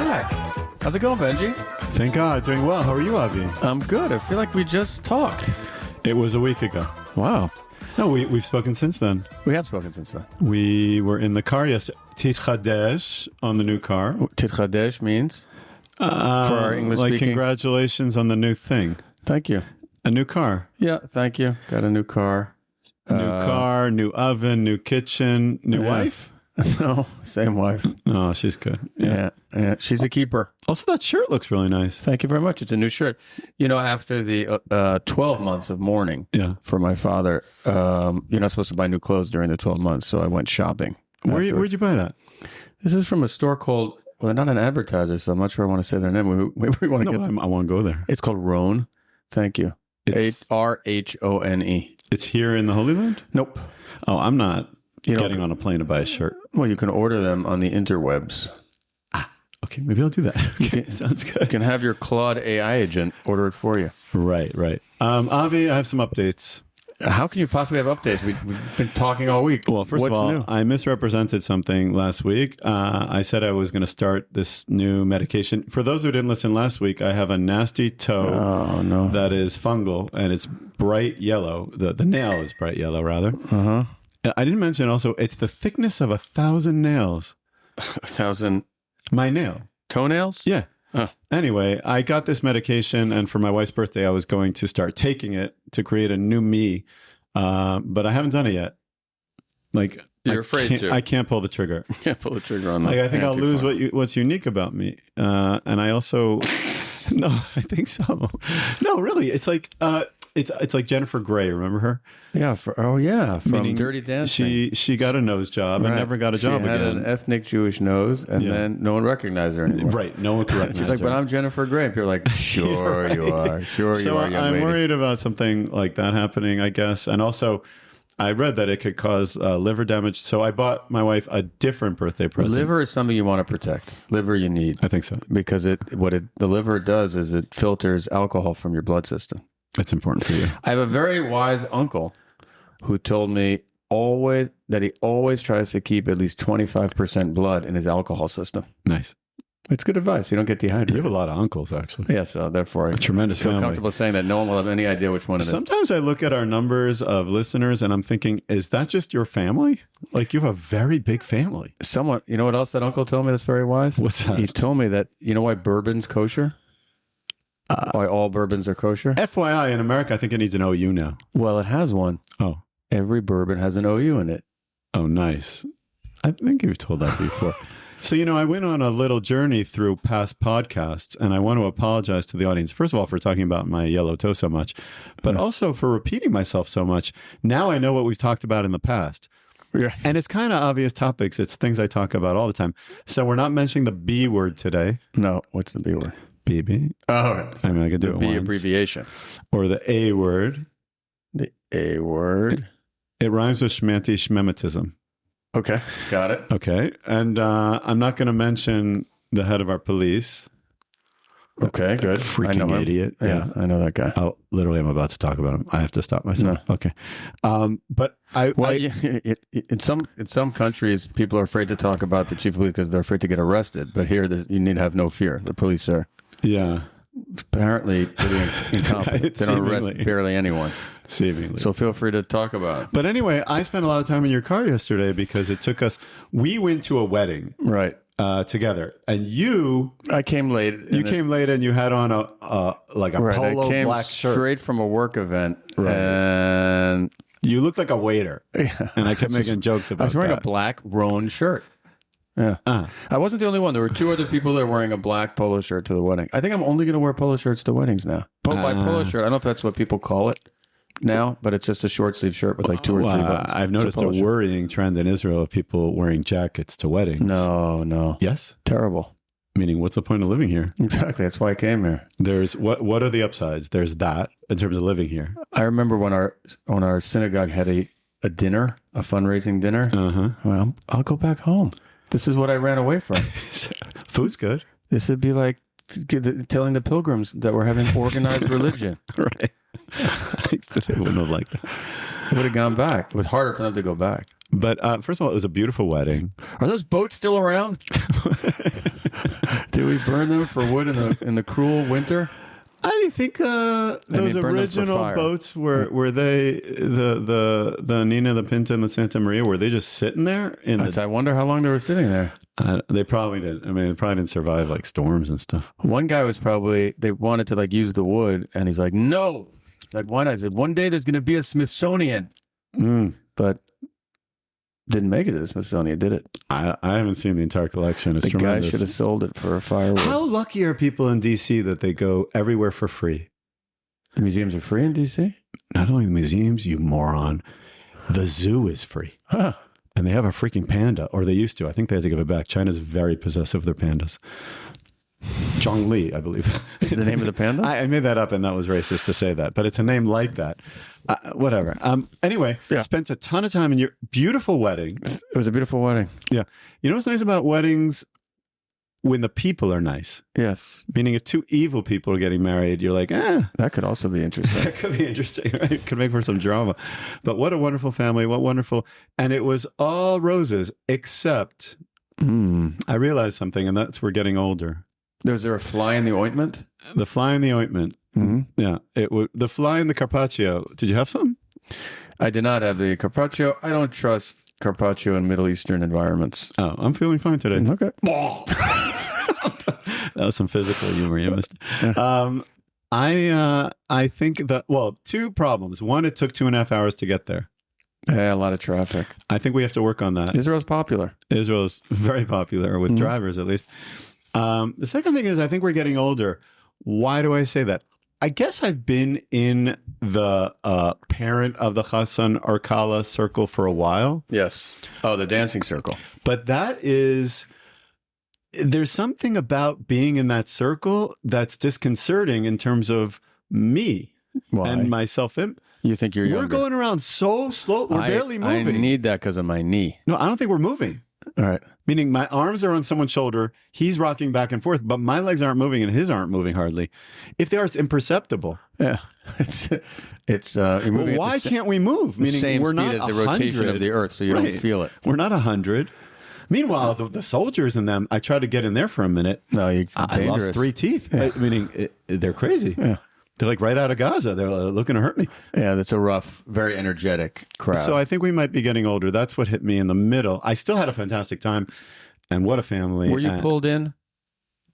back. How's it going, Benji? Thank God. Doing well. How are you, Avi? I'm good. I feel like we just talked. It was a week ago. Wow. No, we've spoken since then. We have spoken since then. We were in the car yesterday. Titchadesh on the new car. Titchadesh means? For our English like, speaking. congratulations on the new thing. Thank you. A new car. Yeah, thank you. Got a new car. New car, new oven, new kitchen, new wife? No, same wife. Oh, she's good. Yeah. She's a keeper. Also, that shirt looks really nice. Thank you very much. It's a new shirt. You know, after the 12 months of mourning for my father, you're not supposed to buy new clothes during the 12 months, so I went shopping. Where'd you buy that? This is from a store called, well, they're not an advertiser, so I'm not sure I want to say their name. We want to get them. I want to go there. It's called Rhone. Thank you. Rhone. It's here in the Holy Land? Nope. Oh, I'm not getting on a plane to buy a shirt. Well, you can order them on the interwebs. Okay, maybe I'll do that. Okay, sounds good. You can have your Claude AI agent order it for you. Right. Avi, I have some updates. How can you possibly have updates? We've been talking all week. Well, first What's of all, new? I misrepresented something last week. I said I was going to start this new medication. For those who didn't listen last week, I have a nasty toe that is fungal, and it's bright yellow. The nail is bright yellow, rather. Uh-huh. I didn't mention also, it's the thickness of 1,000 nails. 1,000 My nail. toenails? Yeah. Huh. Anyway, I got this medication, and for my wife's birthday, I was going to start taking it to create a new me, but I haven't done it yet. Like, You're afraid to. I can't pull the trigger. Can't pull the trigger on that. Like, I think I'll lose what's unique about me, and I also, no, I think so. No, really, it's like it's like Jennifer Grey. Remember her? Yeah. From Meaning Dirty Dancing. She got a nose job and never got a job She had again. an ethnic Jewish nose, and then no one recognized her anymore. Right. No one could recognize She's like, her. but I'm Jennifer Grey. And people are like, sure you are. Sure So you are, young I'm lady. worried about something like that happening, I guess. And also, I read that it could cause liver damage. So I bought my wife a different birthday present. Liver is something you want to protect. Liver you need. I think so. Because the liver does is it filters alcohol from your blood system. It's important for you. I have a very wise uncle who told me that he always tries to keep at least 25% blood in his alcohol system. Nice. It's good advice. You don't get You dehydrated. have a lot of uncles, actually. Yeah, so therefore I A tremendous feel family. comfortable saying that no one will have any idea which one it is. Sometimes I look at our numbers of listeners and I'm thinking, is that just your family? Like, you have a very big family. Someone, you know what else that uncle told me that's very wise? What's that? He told me that, you know why bourbon's kosher? Why all bourbons are kosher? FYI, in America, I think it needs an OU now. Well, it has one. Oh. Every bourbon has an OU in it. Oh, nice. I think you've told that before. So, I went on a little journey through past podcasts, and I want to apologize to the audience, first of all, for talking about my yellow toe so much, but also for repeating myself so much. Now I know what we've talked about in the past. Yes. And it's kind of obvious topics. It's things I talk about all the time. So we're not mentioning the B word today. No, what's the B word? BB. Oh, right. I mean, I could do it B once. abbreviation. Or the A word. The A word. It rhymes with schmanti schmematism. Okay, got it. Okay. And I'm not going to mention the head of our police. Okay, good. Freaking I know him. idiot. Yeah, I know that guy. Oh, literally, I'm about to talk about him. I have to stop myself. No. Okay. But in some countries, people are afraid to talk about the chief of police because they're afraid to get arrested. But here, you need to have no fear. The police are apparently pretty incompetent. They don't arrest barely anyone. Seemingly. So feel free to talk about it. But anyway, I spent a lot of time in your car yesterday because it took us. We went to a wedding together, and I came late. You came late, and you had on a polo I came black shirt. straight from a work event, and you looked like a waiter. And I kept making jokes about. I was wearing that. a black Rhone shirt. Yeah, I wasn't the only one. There were two other people that were wearing a black polo shirt to the wedding. I think I'm only going to wear polo shirts to weddings now. By polo shirt, I don't know if that's what people call it now, but it's just a short sleeve shirt with like two or three buttons. I've noticed a worrying trend in Israel of people wearing jackets to weddings. No. Yes? Terrible. Meaning, what's the point of living here? Exactly. That's why I came here. There's what are the upsides? There's that in terms of living here. I remember when our synagogue had a dinner, a fundraising dinner. Well, I'll go back home. This is what I ran away from. Food's good. This would be like telling the pilgrims that we're having organized religion. Right. They wouldn't have liked that. They would have gone back. It was harder for them to go back. But first of all, it was a beautiful wedding. Are those boats still around? Did we burn them for wood in the cruel winter? I think those original boats were they the Nina, the Pinta, and the Santa Maria, were they just sitting there I wonder how long they were sitting there. They probably did. I mean, they probably didn't survive like storms and stuff. One guy was they wanted to like use the wood, and he's like, no. Like, why not? I said, one day there's going to be a Smithsonian. But didn't make it to the Smithsonian, did it? I haven't seen the entire collection. It's tremendous. Guy should have sold it for a firewood. How lucky are people in D.C. that they go everywhere for free? The museums are free in D.C.? Not only the museums, you moron. The zoo is free. Huh. And they have a freaking panda, or they used to. I think they had to give it back. China's very possessive of their pandas. Zhongli, I believe. Is the name of the panda? I made that up, and that was racist to say that, but it's a name like that. Whatever. Anyway, spent a ton of time in your beautiful wedding. It was a beautiful wedding. Yeah. You know what's nice about weddings? When the people are nice. Yes. Meaning if two evil people are getting married, you're like, that could also be interesting. That could be interesting, right? It could make for some drama. But what a wonderful family. What wonderful. And it was all roses, except I realized something, and that's we're getting older. Was there a fly in the ointment? The fly in the ointment. Mm-hmm. Yeah. The fly in the carpaccio. Did you have some? I did not have the carpaccio. I don't trust carpaccio in Middle Eastern environments. Oh, I'm feeling fine today. Okay. That was some physical humor you missed. I think that, well, two problems. One, it took 2.5 hours to get there. Yeah, a lot of traffic. I think we have to work on that. Israel's popular. Israel's very popular with drivers, at least. The second thing is, I think we're getting older. Why do I say that? I guess I've been in the parent of the Chassan or Kala circle for a while. Yes. Oh, the dancing circle. But there's something about being in that circle that's disconcerting in terms of me and myself. You think you're younger? We're going around so slow. We're barely moving. I need that because of my knee. No, I don't think we're moving. All right. Meaning my arms are on someone's shoulder. He's rocking back and forth, but my legs aren't moving and his aren't moving hardly. If they are, it's imperceptible. Yeah. It's why can't we move? Meaning same we're speed not as the rotation of the earth, so you don't feel it. We're not 100. Meanwhile, the soldiers in them, I tried to get in there for a minute. No, I lost 3 teeth. Yeah. Meaning they're crazy. Yeah. They're like right out of Gaza. They're looking to hurt me. Yeah, that's a rough, very energetic crowd. So I think we might be getting older. That's what hit me in the middle. I still had a fantastic time. And what a family. Were you pulled in?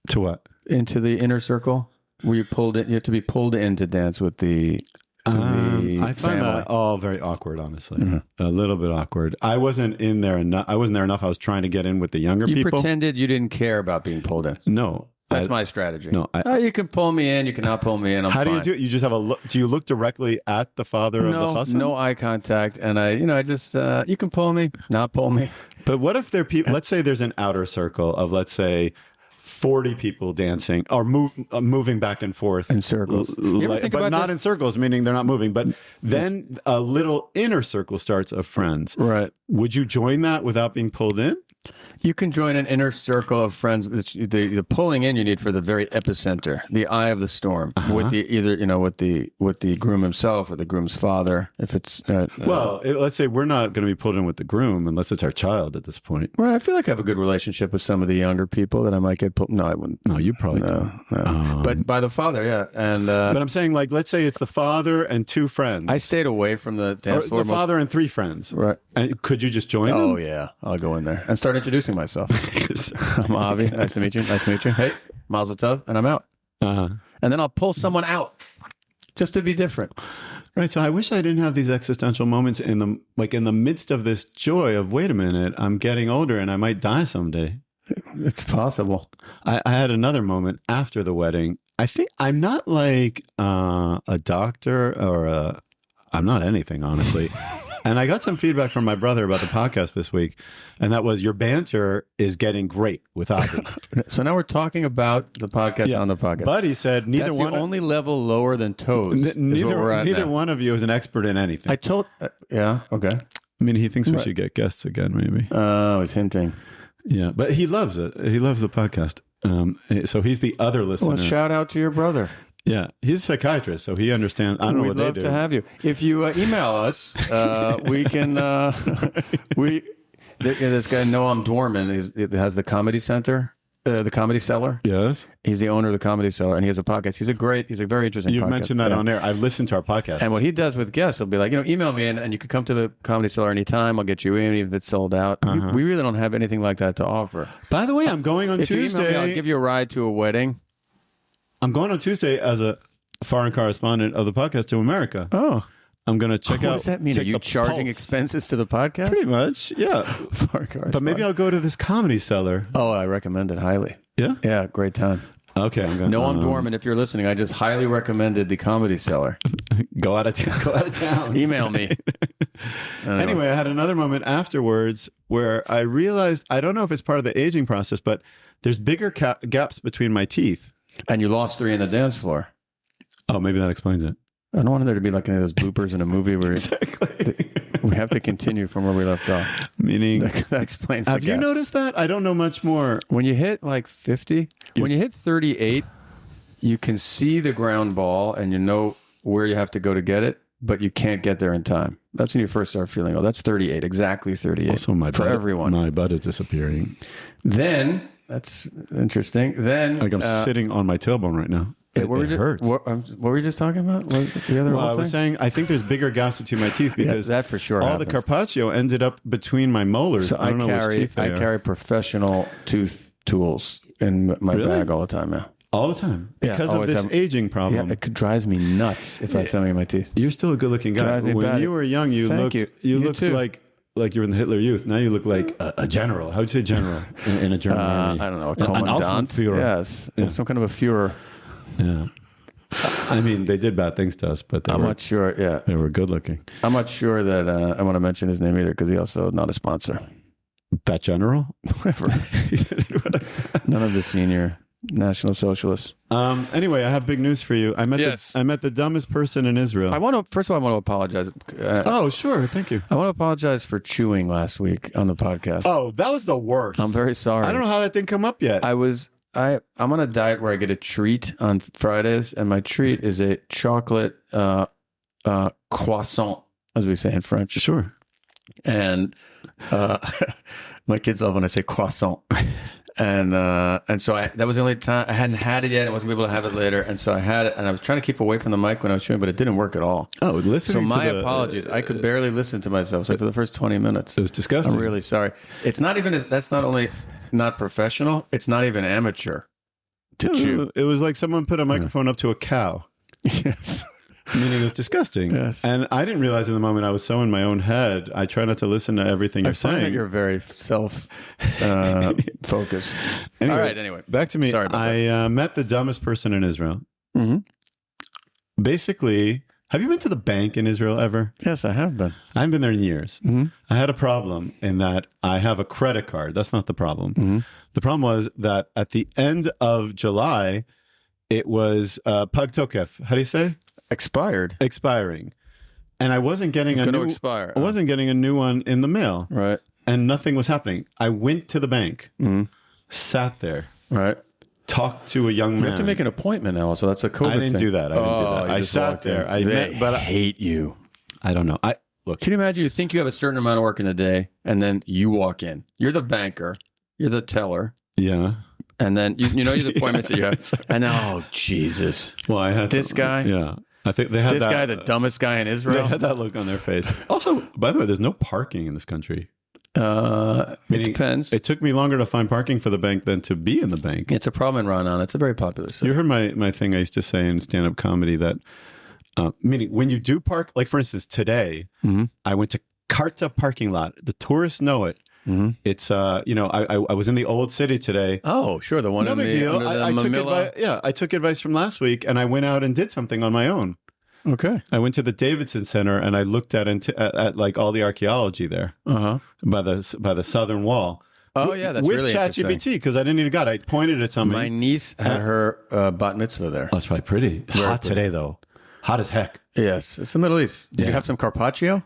To what? Into the inner circle? Were you pulled in? You have to be pulled in to dance with the I find that all very awkward, honestly. Mm-hmm. A little bit awkward. I wasn't in there enough. I wasn't there enough. I was trying to get in with the younger people. You pretended you didn't care about being pulled in. No. That's my strategy. No, you can pull me in. You cannot pull me in. I'm How fine. do you do it? You just have a look. Do you look directly at the father of the chassan? No eye contact. And I just, you can pull me, not pull me. But what if there are people, let's say there's an outer circle of, let's say, 40 people dancing or moving back and forth in circles, but not in circles, meaning they're not moving. But then a little inner circle starts of friends. Right? Would you join that without being pulled in? You can join an inner circle of friends. The pulling in you need for the very epicenter, the eye of the storm, with the groom himself or the groom's father. If it's let's say we're not going to be pulled in with the groom unless it's our child at this point. Well, I feel like I have a good relationship with some of the younger people that I might get pulled. No, I wouldn't. No, you probably don't. No. But by the father, yeah. And but I'm saying, like, let's say it's the father and 2 friends. I stayed away from the dance floor. The father and 3 friends. Right. And could you just join them? Oh yeah, I'll go in there and start introducing myself. I'm Avi. Nice to meet you. Nice to meet you. Hey, Mazel Tov, and I'm out. And then I'll pull someone out just to be different. Right. So I wish I didn't have these existential moments in the midst of this joy of, wait a minute, I'm getting older and I might die someday. It's possible. I had another moment after the wedding. I think I'm not like a doctor or I'm not anything, honestly. And I got some feedback from my brother about the podcast this week, and that was your banter is getting great with Avi. So now we're talking about the podcast on the podcast. But he said neither That's one the only level lower than toes. Neither one of you is an expert in anything. I told, yeah, okay. I mean, he thinks we should get guests again, maybe. Oh, he's hinting. Yeah, but he loves it. He loves the podcast. So he's the other listener. Well, shout out to your brother. Yeah, he's a psychiatrist, so he understands. I don't know We'd what they love do. to have you. If you email us, we can. This guy Noam Dworman has the Comedy Center, the Comedy Cellar. Yes, He's the owner of the Comedy Cellar, and he has a podcast. He's a very interesting. you've podcast. mentioned that on air. I've listened to our podcast. And what he does with guests, he'll be like, email me and you can come to the Comedy Cellar anytime. I'll get you in, even if it's sold out. We really don't have anything like that to offer. By the way, I'm going on If you Tuesday. email me, I'll give you a ride to a wedding. I'm going on Tuesday as a foreign correspondent of the podcast to America. Oh. I'm going to check out. What does that mean? Are take you the charging pulse. expenses to the podcast? Pretty much, yeah. But maybe I'll go to this Comedy Cellar. Oh, I recommend it highly. Yeah? Yeah, great time. Okay, I'm going. Noam Dworman, if you're listening, I just highly recommended the Comedy Cellar. Go out of town. Go out of town. Email me. Anyway, I had another moment afterwards where I realized, I don't know if it's part of the aging process, but there's bigger gaps between my teeth. And you lost 3 in the dance floor. Oh, maybe that explains it. I don't want there to be like any of those bloopers in a movie where Exactly. we have to continue from where we left off. Meaning, That explains have the you gaps. noticed that? I don't know much more. When you hit like 50, when you hit 38, you can see the ground ball and you know where you have to go to get it, but you can't get there in time. That's when you first start feeling, oh, that's 38, exactly 38 Also, my for butt, everyone. my butt is disappearing. Then, that's interesting. Then, Like I'm sitting on my tailbone right now. It hurts. What were you just talking about? What, the other Well, I whole was thing? saying I think there's bigger gaps between my teeth because that for sure all happens. the carpaccio ended up between my molars. So I don't know which teeth they are. carry professional tooth tools in my Really? bag all the time. Yeah. All the time Yeah, because of always this have- aging problem. Yeah, it drives me nuts if I have something in my teeth. You're still a good-looking guy. Drives me When batty. you were young, you Thank looked you. You looked too. like you were in the Hitler Youth. Now you look like a general. How would you say general in a German army? I don't know, a An commandant. Aufführer. Yes, Yeah. some kind of a Führer. Yeah. I mean, they did bad things to us, but they I'm were not sure. Yeah, they were good looking. I'm not sure that I want to mention his name either because he also not a sponsor. That general? Whatever. None of the senior National Socialists. Anyway, I have big news for you. I met the dumbest person in Israel. First of all, I want to apologize. Oh, sure. Thank you. I want to apologize for chewing last week on the podcast. Oh, that was the worst. I'm very sorry. I don't know how that didn't come up yet. I'm on a diet where I get a treat on Fridays, and my treat is a chocolate croissant, as we say in French. Sure. And my kids love when I say croissant. And so that was the only time I hadn't had it yet. I wasn't able to have it later, and so I had it. And I was trying to keep away from the mic when I was chewing, but it didn't work at all. Oh, listening. So my apologies. I could barely listen to myself. So for the first 20 minutes, It was disgusting. I'm really sorry. It's not even. That's not only not professional. It's not even amateur to chew. It was like someone put a microphone up to a cow. Yes. Meaning it was disgusting. Yes. And I didn't realize in the moment I was so in my own head. I try not to listen to everything you're I find that saying. you're very self focused. Anyway, All right. Anyway, back to me. Sorry about I met the dumbest person in Israel. Mhm. Basically, have you been to the bank in Israel ever? yes, I have been. I haven't been there in years. Mhm. I had a problem in that I have a credit card. That's not the problem. Mhm. The problem was that at the end of July, it was Pag Tokef. How do you say? Expired. Expiring. And I wasn't getting It's a going new to expire. I wasn't getting a new one in the mail. Right. And nothing was happening. I went to the bank, Mhm. sat there, Right. talked to a young man. You have to make an appointment now, so that's a COVID I didn't thing. do that. I didn't do Oh, that. you I just sat walked there. in. I they met, but hate you. I don't know. Look. Can you imagine? You think you have a certain amount of work in the day, and then you walk in. You're the banker. You're the teller. Yeah. And then you know the appointments that you have. Sorry. And then, oh, Jesus. Well, I had This guy? Yeah. I think they had This that, guy, the dumbest guy in They Israel. had that look on their face. Also, by the way, there's no parking in this country. It Meaning, depends. It took me longer to find parking for the bank than to be in the bank. It's a problem in Ra'anana. It's a very popular city. You heard my thing I used to say in stand-up comedy that, meaning when you do park, like for instance, today, Mhm. I went to Karta parking lot. The tourists know it. Mhm. It's, I was in the old city today. Oh, sure. The one No in big the, deal. under the I took Mamilla. advice. Yeah, I took advice from last week, and I went out and did something on my own. Okay. I went to the Davidson Center and I looked at like all the archaeology there Uh-huh. by the southern wall. Oh, yeah. That's with really interesting. ChatGPT because I didn't need a guide. I pointed at something. My niece had her bat mitzvah there. Oh, it's probably pretty. Hot pretty. today though. Hot as heck. Yes. It's the Middle East. Did you have some carpaccio?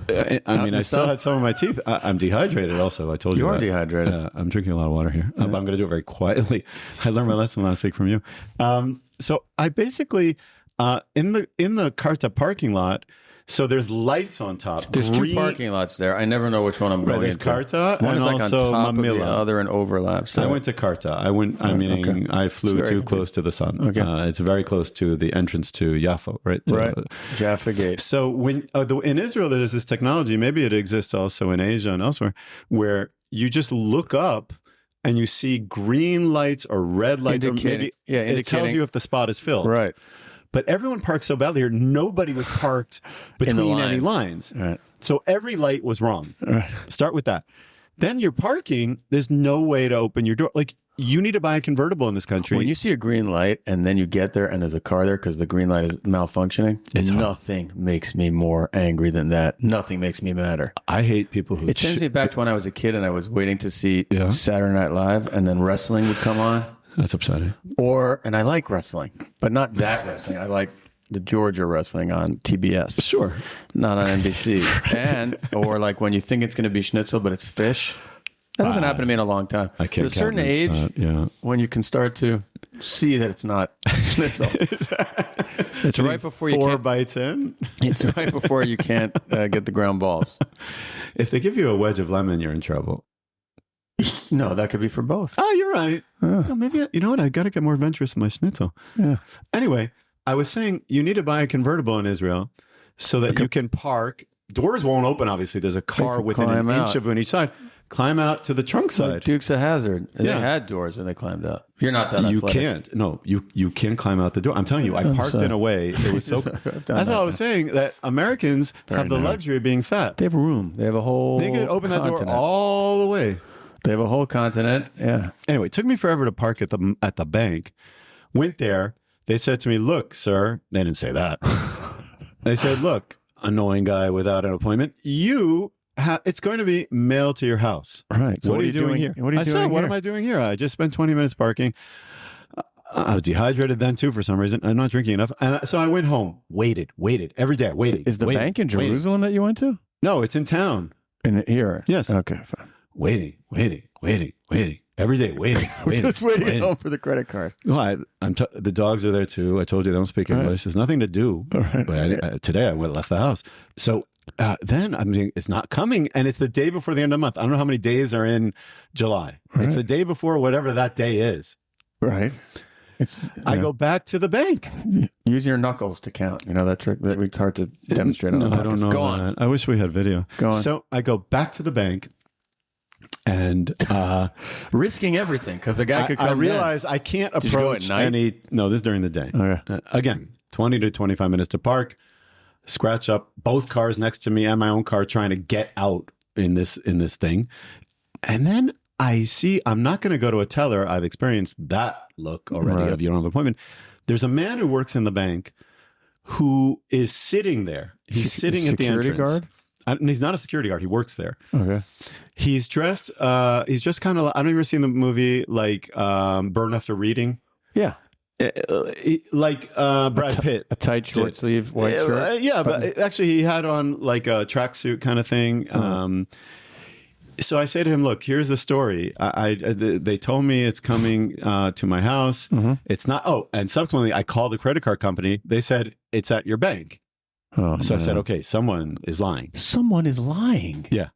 I mean, I still had some of my teeth. I'm dehydrated also. I told you. You are that. dehydrated. I'm drinking a lot of water here. I'm going to do it very quietly. I learned my lesson last week from you. So I basically, in the Carta parking lot, so there's lights on top. There's two parking lots there. I never know which one I'm going There's into. Carta One and is like also on top Mamilla. of the other and overlaps. So. I went to Carta. I flew too close to the sun. Okay. It's very close to the entrance to Yaffo, right? Right. Jaffa Gate. So when in Israel, there's this technology, maybe it exists also in Asia and elsewhere, where you just look up and you see green lights or red lights, or maybe it tells you if the spot is filled. Right. But everyone parks so badly here. Nobody was parked between any lines. Right. So every light was wrong. Right. Start with that. Then you're parking. There's no way to open your door. Like, you need to buy a convertible in this country. When you see a green light and then you get there and there's a car there because the green light is malfunctioning, nothing makes me more angry than that. Nothing makes me madder. I hate people who... It sends me back to when I was a kid and I was waiting to see Saturday Night Live and then wrestling would come on. That's upsetting. And I like wrestling, but not that wrestling. I like the Georgia wrestling on TBS. Sure. Not on NBC. Or like when you think it's going to be schnitzel, but it's fish. That hasn't happened to me in a long time. I can't. There's a certain age when you can start to see that it's not schnitzel. It's right before you 4 bites in. It's right before you can't get the ground balls. If they give you a wedge of lemon, you're in trouble. No, that could be for both. Oh, you're right. No, maybe, you know what? I got to get more adventurous in my schnitzel. Yeah. Anyway, I was saying you need to buy a convertible in Israel so that you can park. Doors won't open, obviously. There's a car within an inch of on each side. Climb out to the trunk side. Like Dukes of Hazzard. They had doors when they climbed out. You're not that You athletic. can't. No, you can climb out the door. I'm telling you, I parked in a way. It was so... That's how I was saying that Americans have the luxury of being fat. They have room. They have a whole They could open that door all the way. They have a whole continent. Yeah. Anyway, it took me forever to park at the bank. Went there. They said to me, "Look, sir." They didn't say that. They said, "Look, annoying guy without an appointment. It's going to be mailed to your house." Right. So what are you doing here? What are you doing said, here? "What am I doing here? I just spent 20 minutes parking." I was dehydrated then too for some reason. I'm not drinking enough, and so I went home. Waited every day. Waited. Is the bank in Jerusalem that you went to? No, it's in town. In here. Yes. Okay. Fine. Waiting. Every day, waiting. Just waiting home for the credit card. Well, the dogs are there too. I told you they don't speak English. There's nothing to do. But today I went left the house. So then I'm thinking, it's not coming, and it's the day before the end of the month. I don't know how many days are in July. Right. It's the day before whatever that day is. Right. I go back to the bank. Use your knuckles to count. You know that trick that it's hard to demonstrate on the podcast. I don't know. Go on. I wish we had video. Go on. So I go back to the bank. And risking everything because the guy could come. I realize I can't approach any. No, this is during the day. Okay. Again, 20 to 25 minutes to park. Scratch up both cars next to me and my own car trying to get out in this thing, and then I see I'm not going to go to a teller. I've experienced that look already of you don't have an appointment. There's a man who works in the bank who is sitting there. He's sitting at the entrance. Security guard. And he's not a security guard. He works there. Okay. He's dressed kind of, I don't ever seen the movie like Burn After Reading. Yeah. Like Brad Pitt. A tight short sleeve white shirt. Yeah, but actually he had on like a tracksuit kind of thing. So I say to him, "Look, here's the story. They told me it's coming to my house. Mm-hmm. It's not. Oh, and subsequently I called the credit card company. They said it's at your bank. Oh, so I said, okay, someone is lying. Someone is lying. Yeah.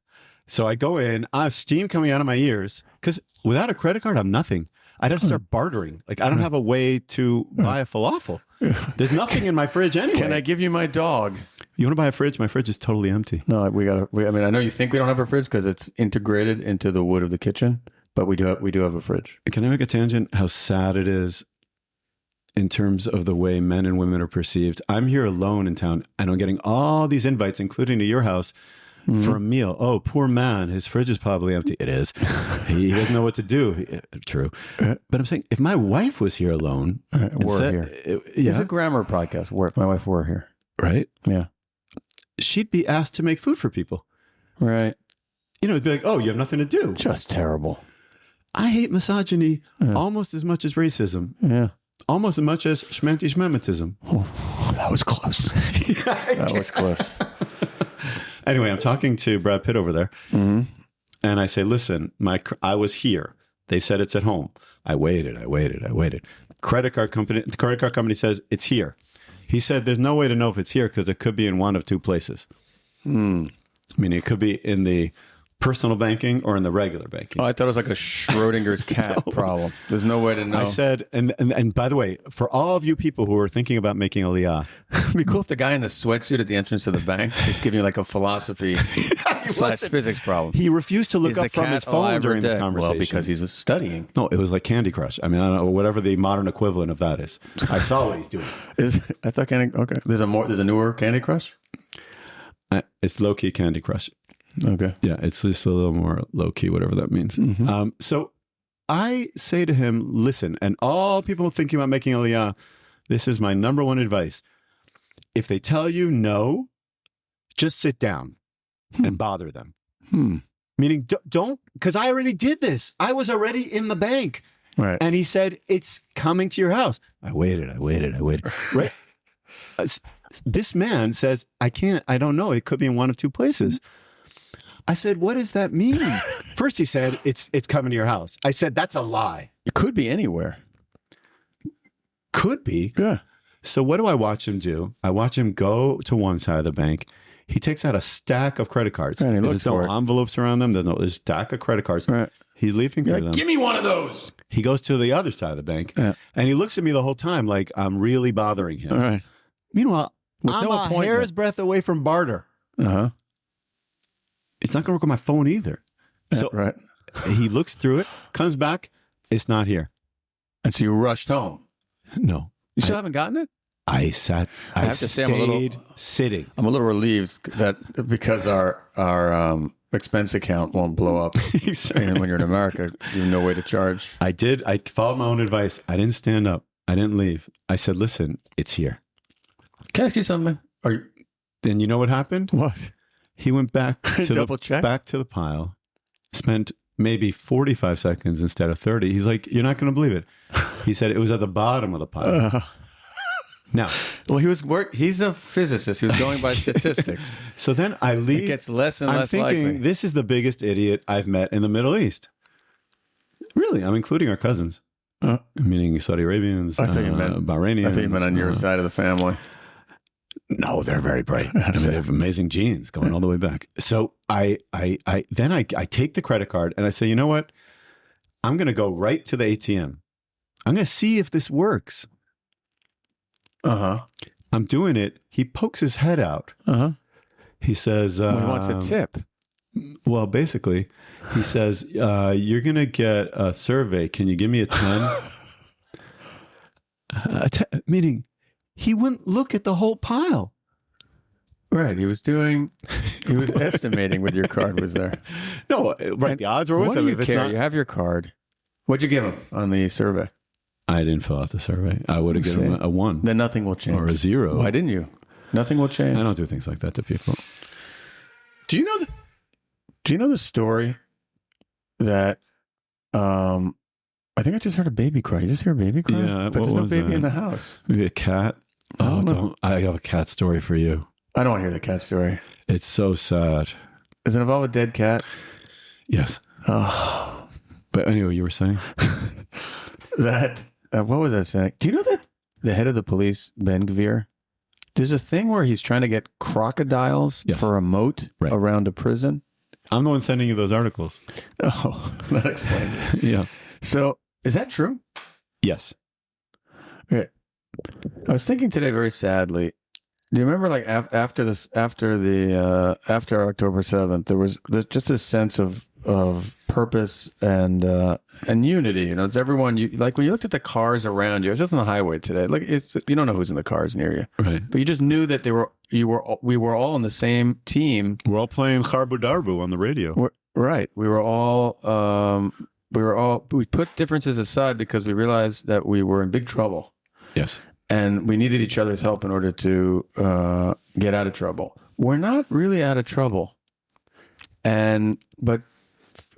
So I go in. I have steam coming out of my ears because without a credit card, I'm nothing. I'd have to start bartering. Like I don't have a way to buy a falafel. There's nothing in my fridge anyway. Can I give you my dog? You want to buy a fridge? My fridge is totally empty. No, I mean, I know you think we don't have a fridge because it's integrated into the wood of the kitchen, but we do have a fridge. Can I make a tangent? How sad it is in terms of the way men and women are perceived. I'm here alone in town and I'm getting all these invites, including to your house, for a meal. Oh, poor man. His fridge is probably empty. It is. He doesn't know what to do. True. But I'm saying if my wife was here alone. We're here. It's a grammar podcast. If my wife were here. Right? Yeah. She'd be asked to make food for people. Right. You know, it'd be like, oh, you have nothing to do. Just terrible. I hate misogyny almost as much as racism. Yeah. Almost as much as schmanti-schmemitism. Oh, that was close. That was close. Anyway, I'm talking to Brad Pitt over there, Mm-hmm. and I say, "Listen, I was here. They said it's at home. I waited. The credit card company says it's here. He said there's no way to know if it's here because it could be in one of two places. I mean, it could be in the personal banking or in the regular banking. Oh, I thought it was like a Schrodinger's cat problem. There's no way to know. I said, and by the way, for all of you people who are thinking about making Aliyah, It'd be cool if the guy in the sweatsuit at the entrance to the bank is giving you like a philosophy / physics problem. he refused to look Is the up from cat his phone alive or during this dead? conversation. Well, because he's studying. No, it was like Candy Crush. I mean, I don't know, whatever the modern equivalent of that is. I saw what he's doing. I thought Candy. Okay, there's a newer Candy Crush. It's low key Candy Crush. Okay. Yeah, it's just a little more low key, whatever that means. So I say to him, listen, and all people thinking about making Aliyah, this is my number one advice. If they tell you no, just sit down and bother them. Meaning, don't, because I already did this. I was already in the bank. Right. And he said, it's coming to your house. I waited. Right? This man says, I don't know. It could be in one of two places. I said, what does that mean? First he said, it's coming to your house. I said, that's a lie. It could be anywhere. Could be. Yeah. So what do I watch him do? I watch him go to one side of the bank. He takes out a stack of credit cards. And he looks There's for no it. envelopes around them. There's a stack of credit cards. Right. He's leafing through them. Give me one of those. He goes to the other side of the bank, Yeah. and he looks at me the whole time like I'm really bothering him. All right. Meanwhile, With I'm no a appointment. hair's breadth away from barter. Uh-huh. It's not going to work on my phone either. So Right. he looks through it, comes back. It's not here. And so you rushed home. No. You still haven't gotten it? I sat. I have to say I'm a stayed little- sitting. I'm a little relieved that because our expense account won't blow up. And when you're in America, you have no way to charge. I did. I followed my own advice. I didn't stand up. I didn't leave. I said, listen, it's here. Can I ask you something? Are you, Then you know what happened? what? He went back to Double check? back to the pile, spent maybe 45 seconds instead of 30. He's like, you're not going to believe it. He said it was at the bottom of the pile. Now, Well, he's a physicist. He was going by statistics. so then I leave. It gets less and I'm less thinking likely. this is the biggest idiot I've met in the Middle East. Really, I'm including our cousins, meaning Saudi Arabians, I thought you meant Bahrainians. I think you meant on your side of the family. No, they're very bright. I mean, they have amazing genes going all the way back. So I take the credit card and I say, you know what? I'm going to go right to the ATM. I'm going to see if this works. Uh-huh. I'm doing it. He pokes his head out. Uh-huh. He says, He wants a tip. well, basically, he says, you're going to get a survey. Can you give me a 10? Meaning, he wouldn't look at the whole pile. Right. He was estimating with your card was there. No, right. The odds were with What him. do you If it's care? not, You have your card. What'd you give him on the survey? I didn't fill out the survey. I would have given him a 1 Then nothing will change. or a 0. Why didn't you? Nothing will change. I don't do things like that to people. Do you know the story that I think I just heard a baby cry. You just hear a baby cry? Yeah, But what there's no was baby that? in the house. Maybe a cat. I Oh, don't know. don't. I have a cat story for you. I don't want to hear the cat story. It's so sad. Does it involve a dead cat? Yes. Oh, But anyway, you were saying? that. What was I saying? Do you know that the head of the police, Ben Gvir, there's a thing where he's trying to get crocodiles Yes. for a moat Right. around a prison? I'm the one sending you those articles. Oh, that explains it. Yeah. So, is that true? Yes. Okay. I was thinking today very sadly. Do you remember, like after October 7th, there was just a sense of purpose and unity. You know, it's everyone. Like when you looked at the cars around you. I was just on the highway today. Like you don't know who's in the cars near you, Right. but you just knew that we were all on the same team. We're all playing Harbu Darbu on the radio. Right. We put differences aside because we realized that we were in big trouble. Yes. And we needed each other's help in order to get out of trouble. We're not really out of trouble. But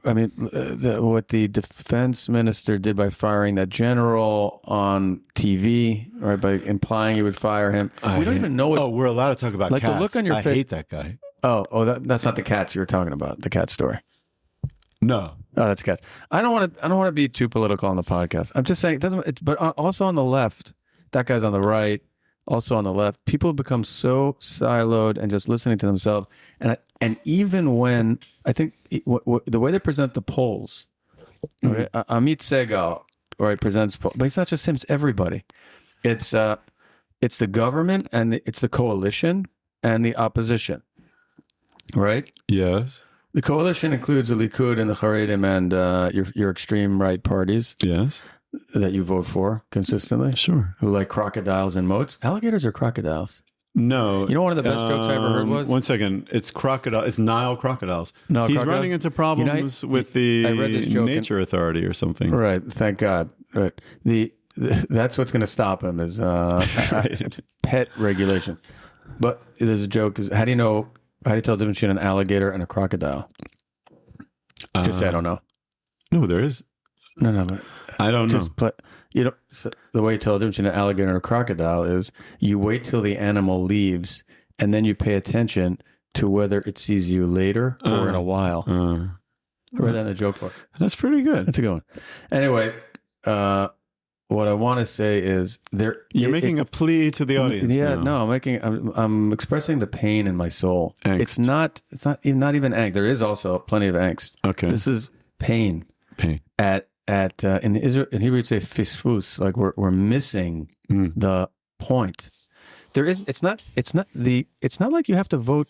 I mean, what the defense minister did by firing that general on TV, right, by implying he would fire him. We don't even know what's... Oh, we're allowed to talk about Like the cats. look on your I face- hate that guy. That's not the cats you were talking about. The cat story. No. Oh, that's cats. I don't want to be too political on the podcast. I'm just saying it doesn't. But also on the left, that guy's on the right. Also on the left, people have become so siloed and just listening to themselves. And even when I think the way they present the polls, right, Amit Segal, right, presents polls, but it's not just him; it's everybody. It's the government and it's the coalition and the opposition, right? Yes. The coalition includes the Likud and the Haredim and your extreme right parties. Yes. That you vote for consistently. Sure. Who like crocodiles and moats. Alligators or crocodiles? No. You know, one of the best jokes I ever heard was? One second. It's crocodile. It's Nile crocodiles. No, he's crocodile? running into problems with the I read this joke Nature Authority or something. Right. Thank God. Right. That's what's going to stop him is pet regulations. But there's a joke. How do you tell the difference between an alligator and a crocodile? Just say I don't know. No, there is. No, but I don't know. So the way you tell the difference between an alligator and a crocodile is you wait till the animal leaves and then you pay attention to whether it sees you later or in a while. I read that in the joke book. That's pretty good. That's a good one. Anyway, what I want to say is you're making a plea to the audience. Yeah, now. no, I'm expressing the pain in my soul. Angst. It's not even angst. There is also plenty of angst. Okay. This is pain. In Israel, in Hebrew, you'd say fisfus, like we're missing the point. It's not like you have to vote.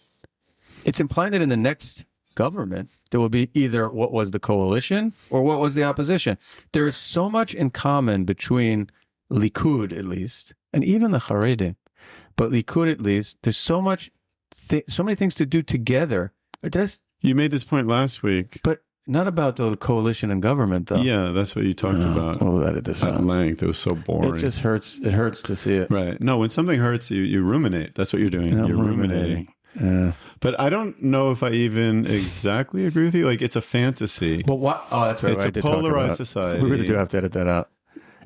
It's implied that in the next government there will be either what was the coalition or what was the opposition. There is so much in common between Likud, at least, and even the Haredim, but Likud, at least, there's so many things to do together. You made this point last week, but. Not about the coalition and government, though. Yeah, that's what you talked about. We'll edit this out. At length. It was so boring. It just hurts. It hurts to see it. Right. No, when something hurts, you ruminate. That's what you're doing. You're ruminating. Yeah. But I don't know if I even exactly agree with you. Like, it's a fantasy. Well, what? Oh, that's right. It's a polarized society. We really do have to edit that out.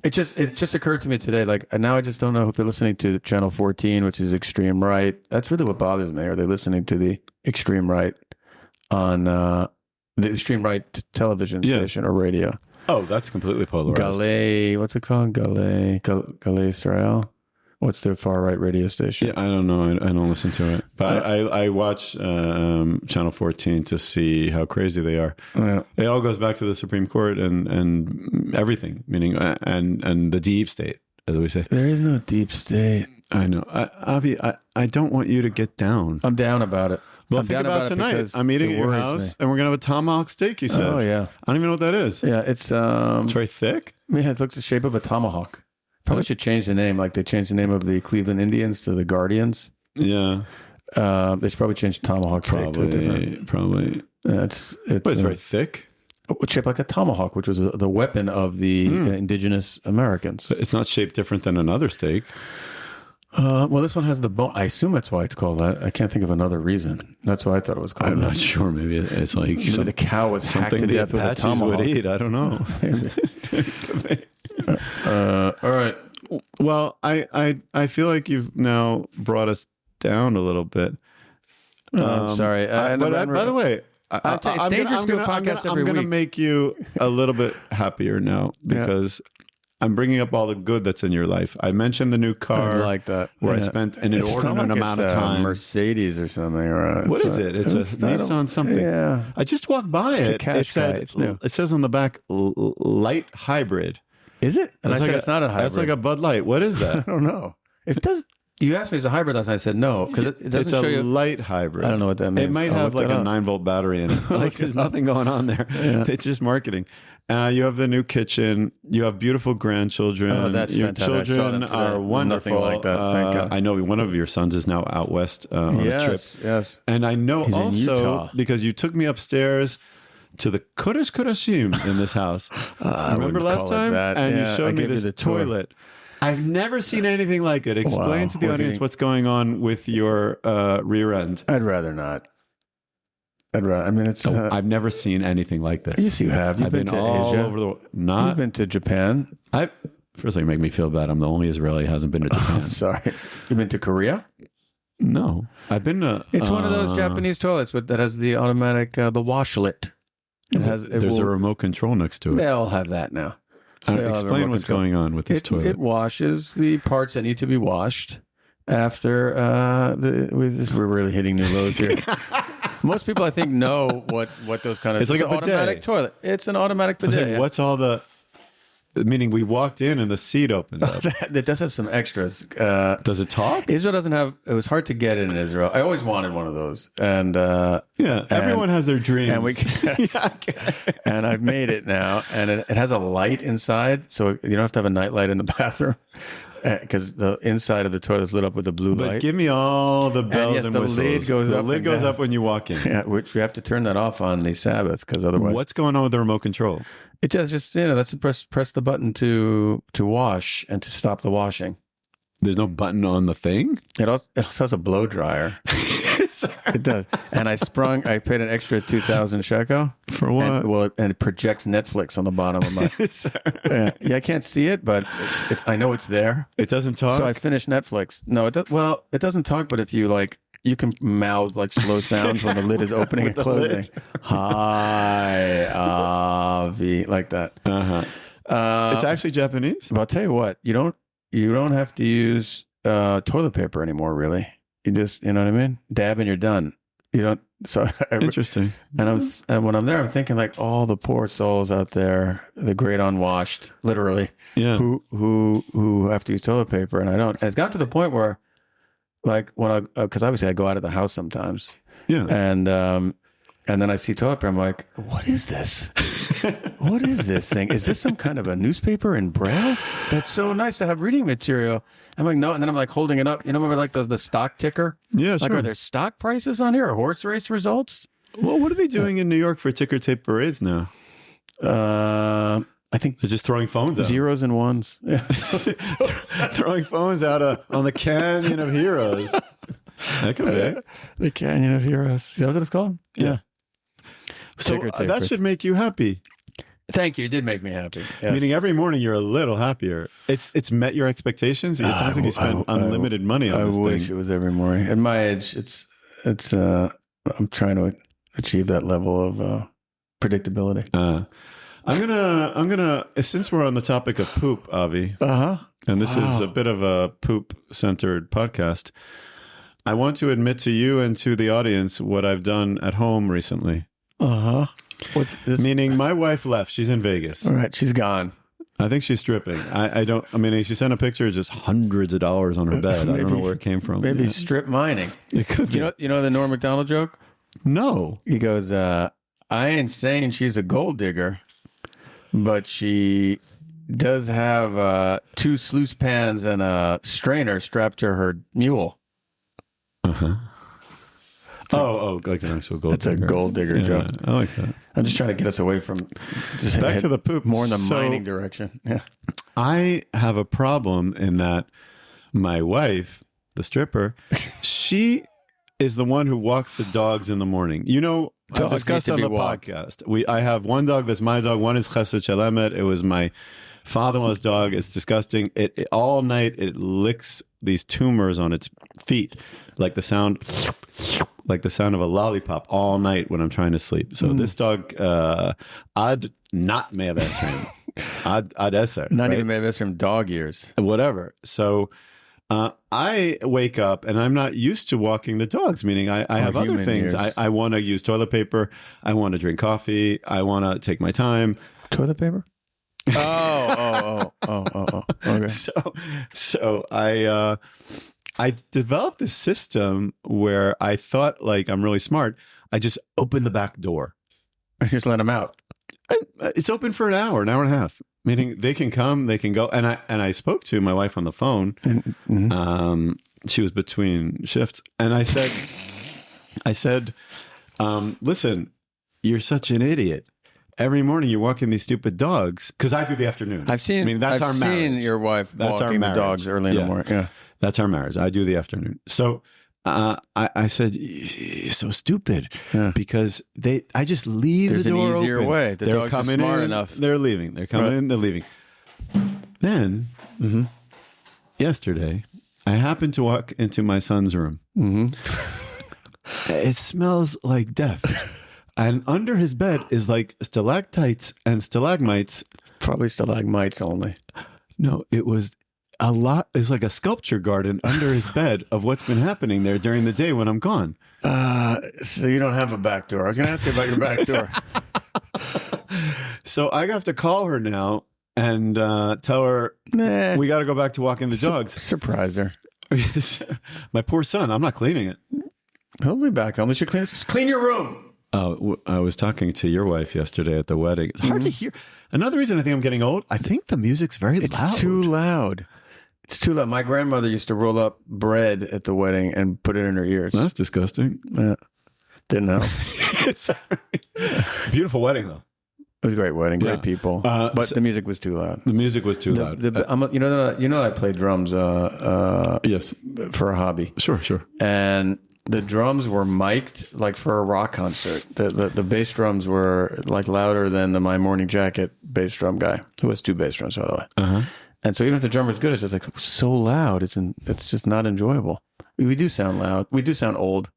It just occurred to me today. Like, now I just don't know if they're listening to Channel 14, which is extreme right. That's really what bothers me. Are they listening to the extreme right on? The extreme right television station or radio. Oh, that's completely polarized. Galei, what's it called? Galei Israel. What's the far right radio station? Yeah, I don't know. I don't listen to it, but I watch Channel 14 to see how crazy they are. It all goes back to the Supreme Court and everything, meaning and the deep state, as we say. There is no deep state. I know, Avi. I don't want you to get down. I'm down about it. Well, think about tonight. I'm eating at your house, and we're gonna have a tomahawk steak. You said, "Oh yeah." I don't even know what that is. Yeah, it's very thick. Yeah, it looks the shape of a tomahawk. Probably should change the name, like they changed the name of the Cleveland Indians to the Guardians. Yeah, they should probably change tomahawk steak to a different. Probably. It's very thick. It's shaped like a tomahawk, which was the weapon of the indigenous Americans. But it's not shaped different than another steak. Well, this one has the bone. I assume that's why it's called that. I can't think of another reason. That's why I thought it was called. I'm not sure. Maybe it's like the cow was hacked to death with a tomahawk. Would eat. I don't know. All right. Well, I feel like you've now brought us down a little bit. I'm sorry. By the way, it's dangerous to do a podcast every week. I'm going to make you a little bit happier now because I'm bringing up all the good that's in your life. I mentioned the new car, I like that, where I spent an inordinate amount of time. Mercedes or something, or what is it? It's a Nissan something. Yeah, I just walked by it. It said it's new. It says on the back, light hybrid. Is it? And I said it's not a hybrid. That's like a Bud Light. What is that? I don't know. If it does. You asked me if it's a hybrid last night. I said no because it doesn't show you. It's a light hybrid. I don't know what that means. It might have like a 9-volt battery in it. Like there's nothing going on there. Yeah. It's just marketing. You have the new kitchen. You have beautiful grandchildren. Oh, that's your fantastic. children are wonderful. Nothing like that. Thank God. I know one of your sons is now out west on a trip. Yes. And I know He's also because you took me upstairs to the Kodesh Kodashim in this house. Remember last time? And you showed me this toilet. I've never seen anything like it. Explain to the audience what's going on with your rear end. I'd rather not. I mean, it's. I've never seen anything like this. Yes, you have. You've been to all Asia. over the world. You've been to Japan. First, you make me feel bad. I'm the only Israeli who hasn't been to Japan. Sorry. You've been to Korea? No, I've been to. It's one of those Japanese toilets that has the automatic the washlet. There's a remote control next to it. They all have that now. Explain what's going on with this toilet. It washes the parts that need to be washed after we're really hitting new lows here. Most people, I think, know what those kind of. It's like a automatic toilet. It's an automatic bidet. Like, what's all the? Meaning, we walked in and the seat opens up. It does have some extras. Does it talk? Israel doesn't have. It was hard to get in Israel. I always wanted one of those, and everyone has their dreams. And and I've made it now, and it has a light inside, so you don't have to have a nightlight in the bathroom. Because the inside of the toilet is lit up with a blue light. But give me all the bells and whistles. The lid goes up when you walk in. Yeah, which you have to turn that off on the Sabbath because otherwise. What's going on with the remote control? It just that's press the button to wash and to stop the washing. There's no button on the thing? It also has a blow dryer. It does. And I paid an extra 2,000 shekel. For what? And it projects Netflix on the bottom of my... yeah, I can't see it, but I know it's there. It doesn't talk? So I finished Netflix. No, it doesn't talk, but if you you can mouth slow sounds when the lid is opening and closing. Hi, Avi, like that. It's actually Japanese? But I'll tell you what, you don't have to use toilet paper anymore, really. You just, you know what I mean? Dab and you're done. You don't. So interesting. And when I'm there, I'm thinking all the poor souls out there, the great unwashed, literally, who have to use toilet paper, and I don't. And it's got to the point where, when because obviously I go out of the house sometimes, and then I see toilet paper, I'm like, what is this? What is this thing? Is this some kind of a newspaper in Braille? That's so nice to have reading material. I'm like, no. And then I'm holding it up. You know, remember the stock ticker? Yeah, sure. Are there stock prices on here or horse race results? Well, what are they doing in New York for ticker tape parades now? I think they're just throwing phones out. Zeros and ones. Yeah. Throwing phones out on the Canyon of Heroes. That could be. The Canyon of Heroes. Is that what it's called? Yeah. So that should make you happy. Thank you. It did make me happy. Yes. Meaning every morning you're a little happier. It's met your expectations. It sounds like you spend unlimited money on this thing. I wish it was every morning. At my age, it's I'm trying to achieve that level of predictability. I'm gonna since we're on the topic of poop, Avi, and this is a bit of a poop centered podcast. I want to admit to you and to the audience what I've done at home recently. Meaning my wife left. She's in Vegas. All right, she's gone. I think she's stripping. I mean, she sent a picture of just hundreds of dollars on her bed. I don't know where it came from. Maybe strip mining. It could be. You know the Norm Macdonald joke? No. He goes, I ain't saying she's a gold digger, but she does have 2 sluice pans and a strainer strapped to her mule. Like an actual gold digger. That's a gold digger joke. I like that. I'm just trying to get us away from back to the poop. More in the mining direction. Yeah. I have a problem in that my wife, the stripper, she is the one who walks the dogs in the morning. You know, I've discussed on the podcast. I have one dog that's my dog. One is Chesed Shelemet. It was my father-in-law's dog. It's disgusting. It all night it licks these tumors on its feet, like the sound of a lollipop all night when I'm trying to sleep. So this dog, Ad not Me'av Esrim. Ad Eser. Not even Me'av Esrim, dog ears. Whatever. So I wake up and I'm not used to walking the dogs, meaning I have other things. I want to use toilet paper. I want to drink coffee. I want to take my time. Toilet paper? Oh. Okay. So I developed this system where I thought I'm really smart. I just open the back door. Just let them out. It's open for an hour and a half. Meaning they can come, they can go. And I spoke to my wife on the phone. Mm-hmm. She was between shifts. And I said, listen, you're such an idiot. Every morning you're walking these stupid dogs. Because I do the afternoon. I've seen your wife walking the dogs early in the morning. Yeah. That's our marriage. I do the afternoon. So I said, you're so stupid because I just leave the door open. There's an easier way. The dogs are smart enough. They're leaving. They're coming in. They're leaving. Then yesterday, I happened to walk into my son's room. Mm-hmm. It smells like death. And under his bed is like stalactites and stalagmites. Probably stalagmites only. No, it was a lot. It's like a sculpture garden under his bed of what's been happening there during the day when I'm gone. So you don't have a back door. I was going to ask you about your back door. So I have to call her now and tell her we got to go back to walking the dogs. Surprise her. My poor son. I'm not cleaning it. He'll be back home. You should just clean your room. I was talking to your wife yesterday at the wedding. It's hard to hear. Another reason I think I'm getting old, I think the music's very loud. It's too loud. It's too loud. My grandmother used to roll up bread at the wedding and put it in her ears. That's disgusting. Didn't help. Sorry. Beautiful wedding, though. It was a great wedding, great people. But the music was too loud. The music was too loud. You know I played drums yes, for a hobby. Sure. And the drums were mic'd like for a rock concert. The bass drums were like louder than the My Morning Jacket bass drum guy, who has 2 bass drums, by the way. Uh-huh. And so even if the drummer's good, it's just like so loud. It's just not enjoyable. We do sound loud. We do sound old.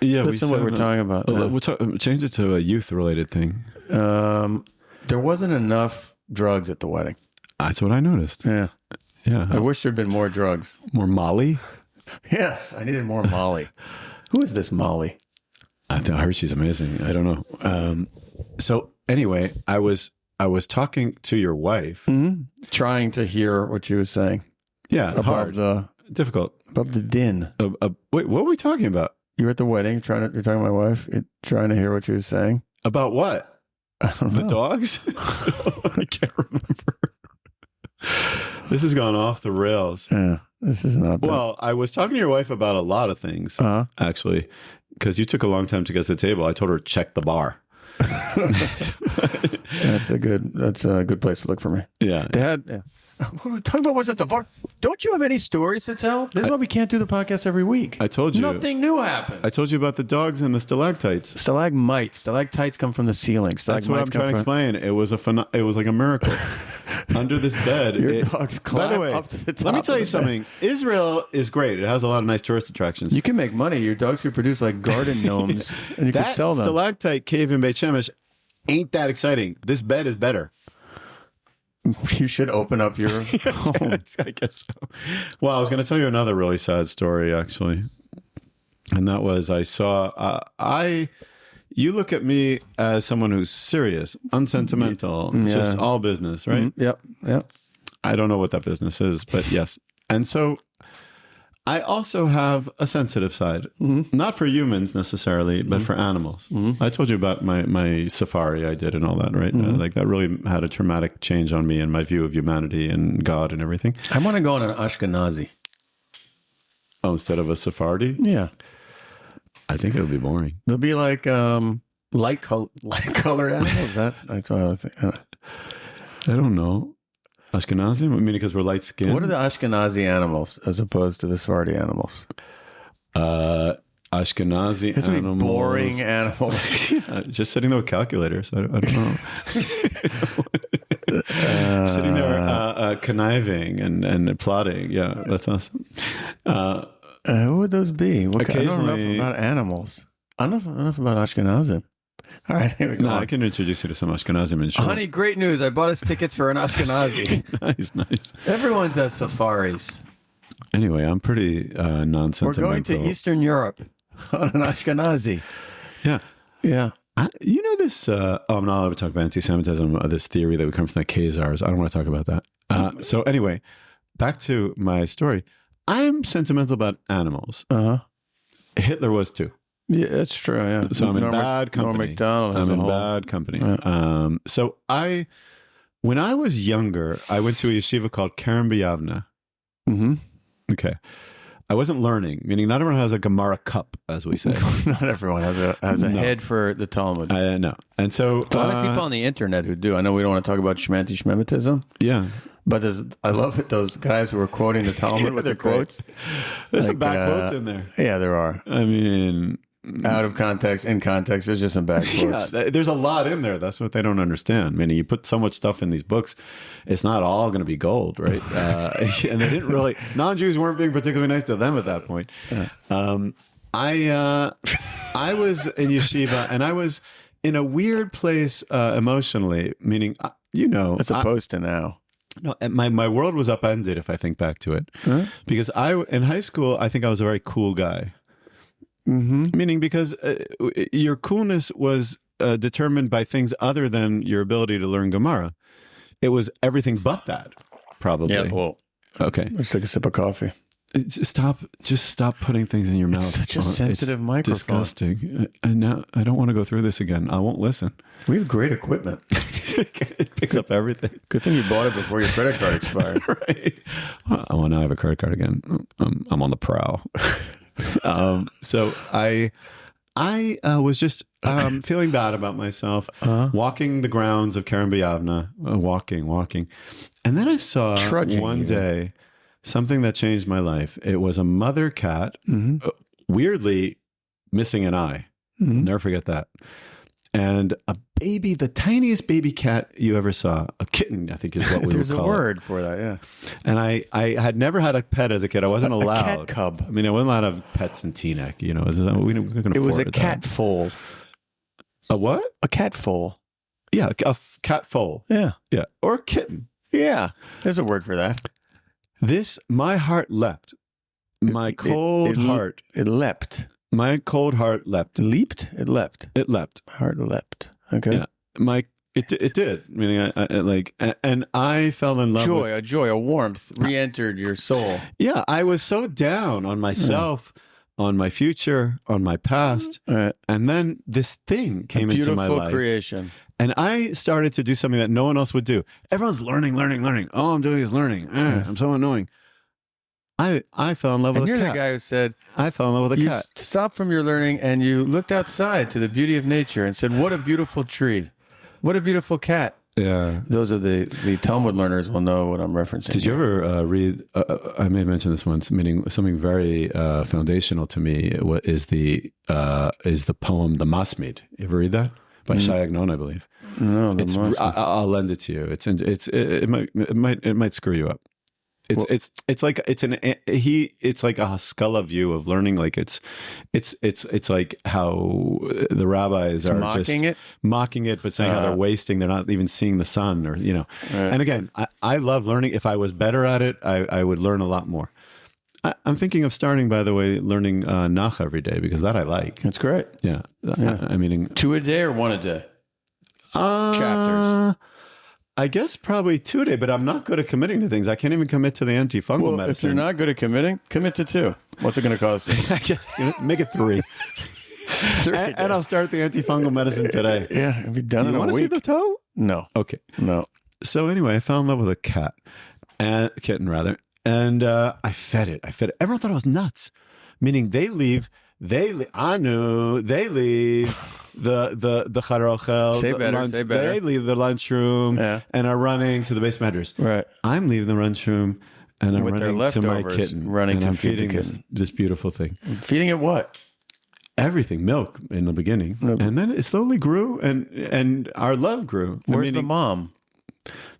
Yeah, listen to what we're talking about. We'll change it to a youth-related thing. There wasn't enough drugs at the wedding. That's what I noticed. Yeah. I wish there'd been more drugs. More Molly? Yes, I needed more Molly. Who is this Molly? I heard she's amazing. I don't know. So anyway, I was talking to your wife, trying to hear what she was saying. Yeah, hard, difficult, above the din. Wait, what were we talking about? You were at the wedding. You're talking to my wife. You're trying to hear what she was saying. About what? I don't know. The dogs? I can't remember. This has gone off the rails. Yeah, this is not. Well, I was talking to your wife about a lot of things, actually, because you took a long time to get to the table. I told her to check the bar. That's a good place to look for me. Yeah, Dad. Yeah. What were we talking about? Was at the bar? Don't you have any stories to tell? This is why we can't do the podcast every week. I told you. Nothing new happens. I told you about the dogs and the stalactites. Stalagmites. Stalactites come from the ceiling. That's what I'm trying to explain. It was like a miracle. Under this bed. Your dogs climb by the way, up to the top. Let me tell you something. Israel is great. It has a lot of nice tourist attractions. You can make money. Your dogs could produce like garden gnomes, and you could sell them. That stalactite cave in Beit Shemesh ain't that exciting. This bed is better. You should open up your home. I guess so. Well, I was going to tell you another really sad story, actually. And that was you look at me as someone who's serious, unsentimental, just all business, right? Yep. I don't know what that business is, but yes. And so I also have a sensitive side, not for humans necessarily, but for animals. I told you about my safari I did and all that, right? Like that really had a traumatic change on me and my view of humanity and God and everything. I want to go on an Ashkenazi. Oh, instead of a safari? Yeah. I think it would be boring. They'll be like light colored animals. That's what I think. I don't know. Ashkenazi? I mean, because we're light skinned. What are the Ashkenazi animals as opposed to the Sephardi animals? Ashkenazi it's animals. Boring animals. Just sitting there with calculators. I don't know. Sitting there conniving and plotting. Yeah, that's awesome. Who would those be? Occasionally, I don't know enough about animals. I don't know enough about Ashkenazim. All right, here we go. No, I can introduce you to some Ashkenazim in short. Honey, great news. I bought us tickets for an Ashkenazi. Nice. Everyone does safaris. Anyway, I'm pretty non-sentimental. We're going to Eastern Europe on an Ashkenazi. Yeah. Yeah. You know this, I'm not allowed to talk about anti-Semitism, this theory that we come from the Khazars. I don't want to talk about that. So anyway, back to my story. I'm sentimental about animals. Hitler was too. Yeah, it's true. Yeah. So I'm in bad company. I'm in bad company. Yeah. So when I was younger, I went to a yeshiva called Keren B'Yavneh. Okay. I wasn't learning, meaning not everyone has a Gemara cup, as we say. Not everyone has a head for the Talmud. No. And so a lot of people on the internet who do. I know we don't want to talk about Shmanti-Shmemitism. Yeah. But I love it, those guys who are quoting the Talmud with their quotes. There's some bad quotes in there. Yeah, there are. I mean, out of context, in context. There's just some bad quotes. Yeah, there's a lot in there. That's what they don't understand. Meaning, you put so much stuff in these books, it's not all going to be gold, right? And they didn't really. Non-Jews weren't being particularly nice to them at that point. I was in yeshiva, and I was in a weird place emotionally. Meaning, As opposed to now. No, my world was upended if I think back to it, because in high school I think I was a very cool guy. Mm-hmm. Meaning because your coolness was determined by things other than your ability to learn Gemara. It was everything but that, probably. Yeah. Well, okay. let's take a sip of coffee. Just stop putting things in your mouth. It's such a sensitive microphone. Disgusting. And now I don't want to go through this again. I won't listen. We have great equipment. It picks up everything. Good thing you bought it before your credit card expired. Right. Oh, now I have a credit card again. I'm on the prowl. So I was just feeling bad about myself, walking the grounds of Keren B'Yavneh, walking. And then I saw one day something that changed my life. It was a mother cat, weirdly missing an eye. Never forget that. And a baby, the tiniest baby cat you ever saw, a kitten, I think is what we would call it. There's a word for that, yeah. And I had never had a pet as a kid. I wasn't allowed. A cat cub. I mean, I wasn't allowed to have pets in Teaneck. We couldn't It was afford a cat foal. A what? A cat foal. Yeah, a cat foal. Yeah. Yeah, or a kitten. Yeah, there's a word for that. My heart leapt. My cold heart. It leapt. My cold heart leapt. Leaped? It leapt. It leapt. Heart leapt. Okay. Yeah. It did. Meaning, and I fell in love with a joy, a warmth re-entered your soul. Yeah, I was so down on myself, on my future, on my past, and then this thing came into my life. Beautiful creation. And I started to do something that no one else would do. Everyone's learning. All I'm doing is learning. I'm so annoying. I fell in love with a cat. And you're the guy who said, I fell in love with a cat. You stopped from your learning and you looked outside to the beauty of nature and said, what a beautiful tree. What a beautiful cat. Yeah. Those are the Talmud learners will know what I'm referencing. Did you ever read, I may have mentioned this once, meaning something very foundational to me is the poem, The Masmid. You ever read that? By Shai Agnon, I believe. No, I'll lend it to you. It might screw you up. It's like a Haskalah view of learning. Like it's like how the rabbis are mocking it, but saying how they're wasting. They're not even seeing the sun, or Right. And again, I love learning. If I was better at it, I would learn a lot more. I'm thinking of starting, by the way, learning Nach every day, because that I like. That's great. Yeah. I mean, 2 a day or 1 a day? Chapters. I guess probably 2 a day, but I'm not good at committing to things. I can't even commit to the antifungal medicine. If you're not good at committing, commit to 2. What's it going to cost you? I guess make it 3. And I'll start the antifungal medicine today. Yeah, it'll be done in a week. Do you want to see the toe? No. Okay. No. So anyway, I fell in love with a kitten rather. And I fed it. Everyone thought I was nuts. Meaning they leave the Chadar Ochel. Say better. They leave the lunchroom and are running to the base measures. Right. I'm leaving the lunchroom and I'm with running to my kitten. Running to I'm feed feeding the kitten. this beautiful thing. Feeding it what? Everything. Milk in the beginning. And then it slowly grew and our love grew. Where's the mom?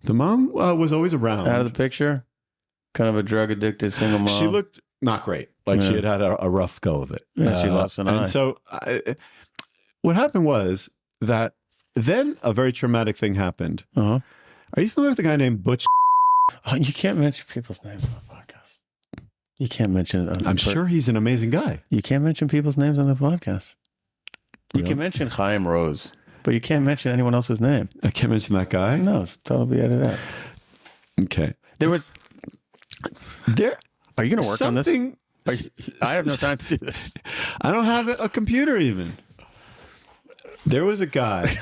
The mom was always around. Out of the picture? Kind of a drug addicted single mom. She looked not great. Like she had a rough go of it. Yeah, she lost an eye. And so what happened was that then a very traumatic thing happened. Uh-huh. Are you familiar with a guy named Butch? Oh, you can't mention people's names on the podcast. You can't mention it. I'm sure he's an amazing guy. You can't mention people's names on the podcast. You Really? can mention Chaim Rose, but you can't mention anyone else's name. I can't mention that guy? No, it's totally edited out. Okay. Are you going to work on this? I have no time to do this. I don't have a computer even. There was a guy.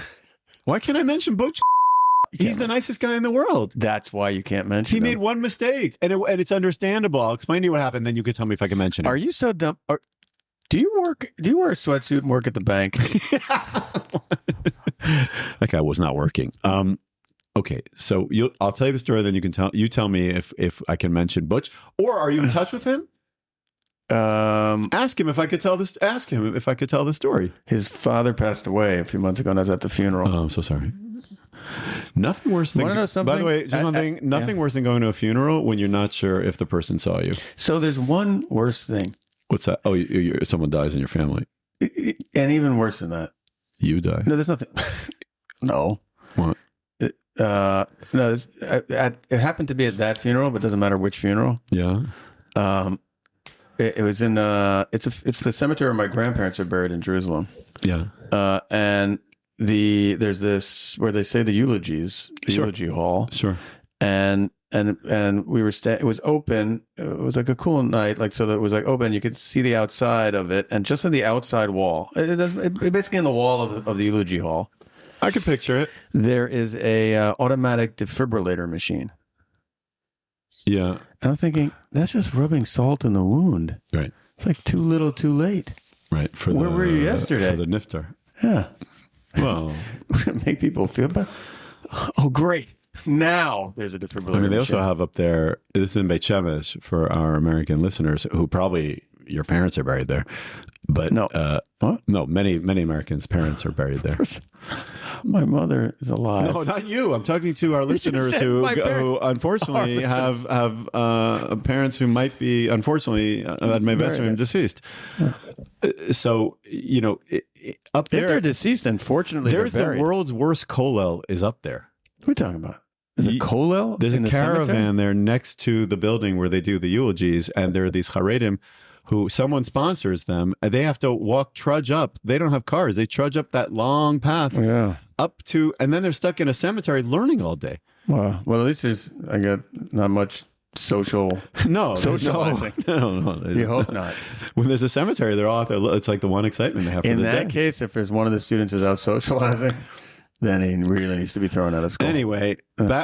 Why can't I mention Butch? He's the nicest guy in the world. That's why you can't mention him. He made one mistake, and it's understandable. I'll explain to you what happened, then you can tell me if I can mention it. Are you so dumb? Do you wear a sweatsuit and work at the bank? That guy was not working. Okay, so I'll tell you the story, then you tell me if I can mention Butch, or are you in touch with him? Ask him if I could tell this. Ask him if I could tell the story. His father passed away a few months ago, and I was at the funeral. Oh, I'm so sorry. Nothing worse than. Wanna know something? By the way, just one thing. Nothing worse than going to a funeral when you're not sure if the person saw you. So there's one worse thing, What's that? Oh, someone dies in your family. and even worse than that. You die. No, there's nothing. No. What? No, it happened to be at that funeral, but it doesn't matter which funeral. Yeah. It was in it's the cemetery where my grandparents are buried in Jerusalem. Yeah. And there's this where they say the eulogies, the eulogy hall. Sure. And we were it was open. It was like a cool night, like so that it was like open. You could see the outside of it, and just on the outside wall, it basically in the wall of the eulogy hall, I can picture it. there is a automatic defibrillator machine. Yeah. And I'm thinking that's just rubbing salt in the wound. Right. It's like too little, too late. Right. Where were you yesterday? For the niftar. Yeah, Well, make people feel better. Oh, great! Now there's a defibrillator. I mean, they also machine. have up there. This is in Beit Shemesh for our American listeners who probably your parents are buried there, but No. What? no, many Americans' parents are buried there. My mother is alive. No, not you. I'm talking to our listeners said who my parents. who unfortunately have parents who might be unfortunately deceased. So up If they're there, deceased, unfortunately, there's they're the buried. world's worst kollel is up there. What are we talking about? Is it kollel? There's in a the caravan cemetery? there next to the building where they do the eulogies, and there are these Haredim who someone sponsors them, and they have to trudge up. They don't have cars. They trudge up that long path Yeah. up to, and then they're stuck in a cemetery learning all day. Well, at least I got not much social. No, there's Socializing. No. You hope not. When there's a cemetery, they're all out there. It's like the one excitement they have for In the that day. case, if there's one of the students is out socializing, then he really needs to be thrown out of school. Anyway,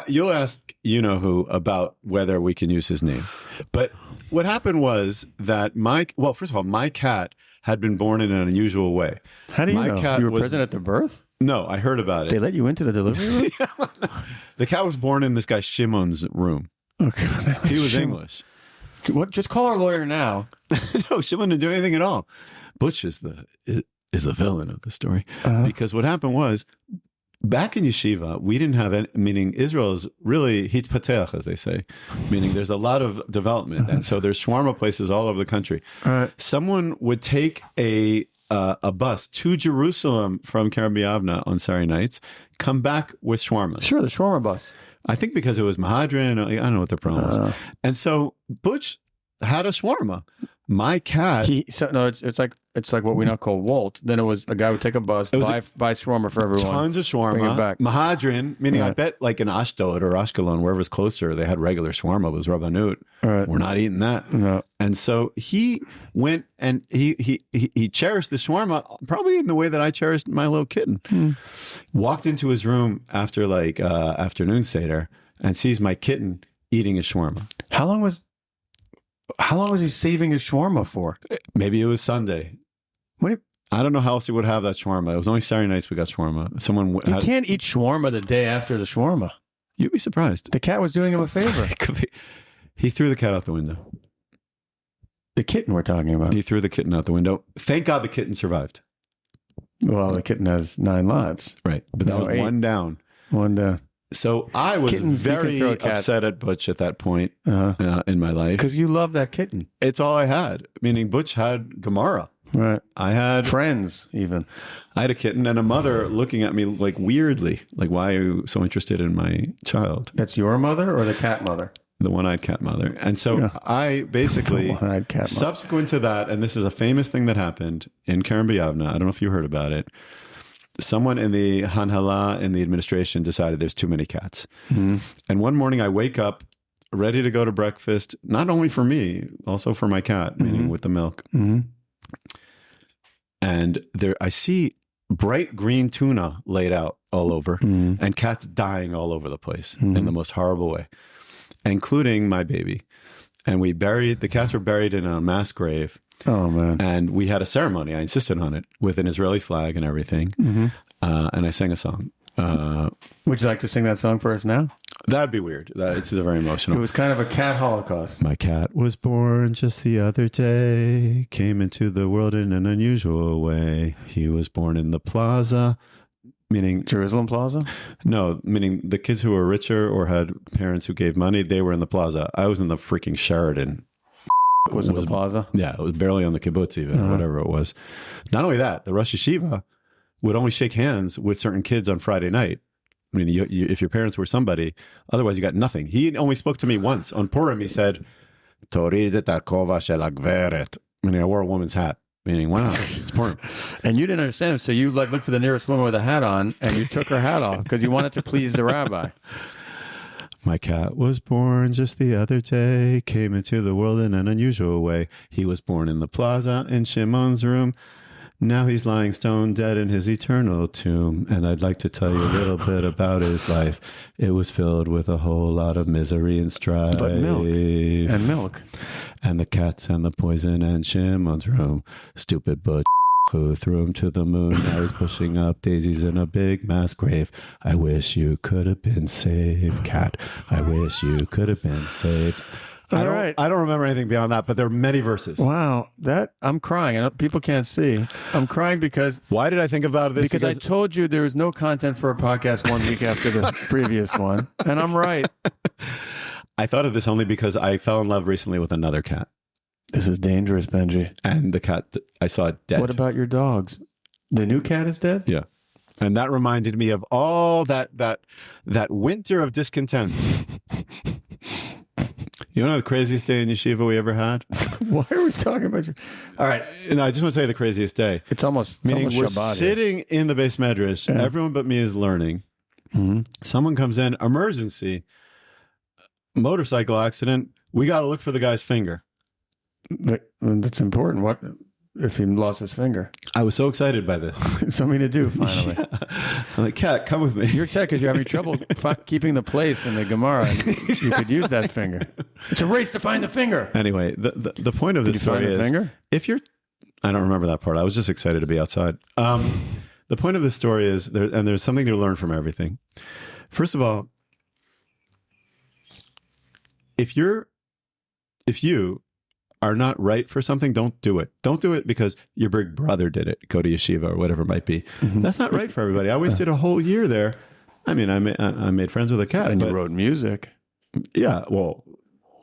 you'll ask who about whether we can use his name. But what happened was that first of all, my cat had been born in an unusual way. How do you my know? cat You were was- present at the birth? No, I heard about it. They let you into the delivery room? The cat was born in this guy Shimon's room. Okay. He was English. What? Just call our lawyer now. No, Shimon didn't do anything at all. Butch is the villain of the story because what happened was back in yeshiva we didn't have any, meaning Israel is really hitpatech, as they say, meaning there's a lot of development, and so there's shawarma places all over the country. Someone would take a bus to Jerusalem from Kerem B'Yavneh on Saturday nights, come back with shawarmas. Sure, the shawarma bus. I think because it was Mahadran, I don't know what the problem was. And so Butch had a shawarma. My cat. It's like what we now call Walt. Then it was a guy would take a bus, buy shawarma for everyone. Tons of Bring shawarma. it back. Mahadran, meaning I Right. bet like in Ashdod or Ashkelon, wherever's closer, they had regular shawarma. It was Rabbanut. Right. We're not eating that. No. And so he went and he cherished the shawarma probably in the way that I cherished my little kitten. Walked into his room after like afternoon seder and sees my kitten eating a shawarma. How long was he saving his shawarma for? Maybe it was Sunday. What? I don't know how else he would have that shawarma. It was only Saturday nights we got shawarma. Someone You can't eat shawarma the day after the shawarma. You'd be surprised. The cat was doing him a favor. It could be. He threw the cat out the window. The kitten we're talking about. He threw the kitten out the window. Thank God the kitten survived. Well, the kitten has 9 lives. Right. But that No, was 8. one down. One down. So I was Kittens, you can very throw a cat. upset at Butch at that point Uh-huh. in my life. Because you love that kitten. It's all I had. Meaning Butch had Gemara. Right. I had Friends, even. I had a kitten and a mother looking at me like weirdly, like, why are you so interested in my child? That's your mother or the cat mother? The one-eyed cat mother. And so I basically, One-eyed cat mother. subsequent to that, and this is a famous thing that happened in Kerem B'Yavneh, I don't know if you heard about it, someone in the Hanhala in the administration decided there's too many cats. And one morning I wake up ready to go to breakfast, not only for me, also for my cat, meaning with the milk. And there I see bright green tuna laid out all over and cats dying all over the place in the most horrible way, including my baby. And the cats were buried in a mass grave. Oh, man. And we had a ceremony. I insisted on it with an Israeli flag and everything. And I sang a song. Would you like to sing that song for us now? That'd be weird. It's very It emotional. was kind of a cat holocaust. My cat was born just the other day, came into the world in an unusual way. He was born in the plaza, meaning Jerusalem Plaza? no, meaning the kids who were richer or had parents who gave money, they were in the plaza. I was in the freaking Sheridan. Was in the plaza? Yeah, it was barely on the kibbutz even, or whatever it was. Not only that, the Rosh Yeshiva would only shake hands with certain kids on Friday night. I mean, if your parents were somebody, otherwise you got nothing. He only spoke to me once. On Purim, he said, Torid et hakova shel hagveret. Meaning I wore a woman's hat. Meaning, wow, it's Purim. And you didn't understand him, so you looked for the nearest woman with a hat on, and you took her hat off because you wanted to please the rabbi. My cat was born just the other day, came into the world in an unusual way. He was born in the plaza in Shimon's room. Now he's lying stone dead in his eternal tomb. And I'd like to tell you a little bit about his life. It was filled with a whole lot of misery and strife. But milk. And the cats and the poison and Shimon's room. Stupid butch who threw him to the moon. Now he's pushing up daisies in a big mass grave. I wish you could have been saved, cat. I wish you could have been saved. I don't remember anything beyond that, but there are many verses. Wow, I'm crying. I know people can't see. I'm crying because Why did I think about this? I told you there was no content for a podcast 1 week after the previous one, and I'm right. I thought of this only because I fell in love recently with another cat, This is dangerous, Benji. and the cat I saw it dead. What about your dogs? The new cat is dead? Yeah, and that reminded me of all that winter of discontent. You know the craziest day in yeshiva we ever had? Why are we talking about you? All right. No, I just want to say the craziest day. It's almost Meaning we're Shabbat here. sitting in the base medrash. Yeah. Everyone but me is learning. Mhm. Someone comes in, emergency, motorcycle accident. We got to look for the guy's finger. That's important. What if he lost his finger? I was so excited by this. Something to do, finally. I'm like, cat, come with me. You're excited because you're having trouble keeping the place in the Gemara. And you could use that finger. It's a race to find the finger. Anyway, the point of this Did you find story the is finger? if you're, I don't remember that part. I was just excited to be outside. The point of this story is there's something to learn from everything. First of all, if you are not right for something, don't do it. Don't do it because your big brother did it. Go to yeshiva or whatever it might be. Mm-hmm. That's not right for everybody. I wasted a whole year there. I mean, I made friends with a cat. And but you wrote music. yeah, well,